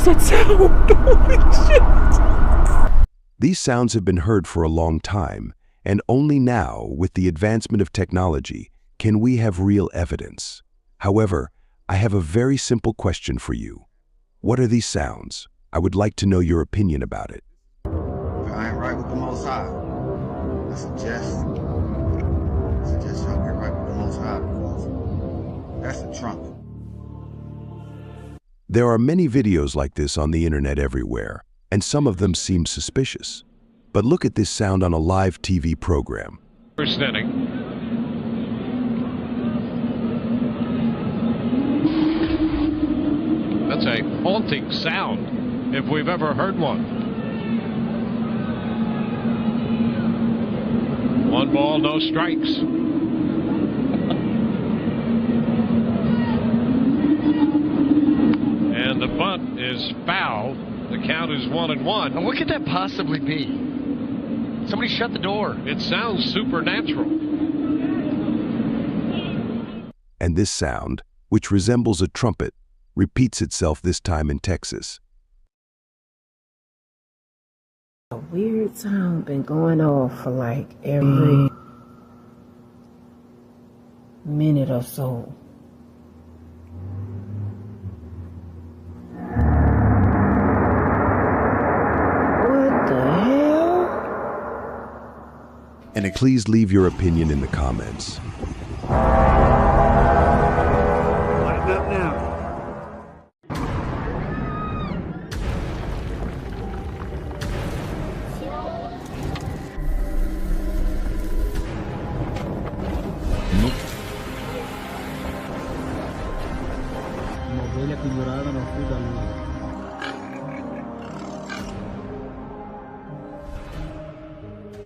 that sound? Holy shit. These sounds have been heard for a long time, and only now, with the advancement of technology, can we have real evidence. However, I have a very simple question for you. What are these sounds? I would like to know your opinion about it. If I ain't right with the Most High, I suggest y'all get right with the Most High, because that's a trumpet. There are many videos like this on the internet everywhere, and some of them seem suspicious. But look at this sound on a live TV program. First inning. That's a haunting sound, if we've ever heard one. 1 ball, no strikes. And the bunt is foul. The count is 1-1. Now what could that possibly be? Somebody shut the door. It sounds supernatural. And this sound, which resembles a trumpet, repeats itself this time in Texas. A weird sound been going off for like every minute or so. What the hell? And please leave your opinion in the comments. Lighten up now. Uma ovelha pendurada no fio da luz.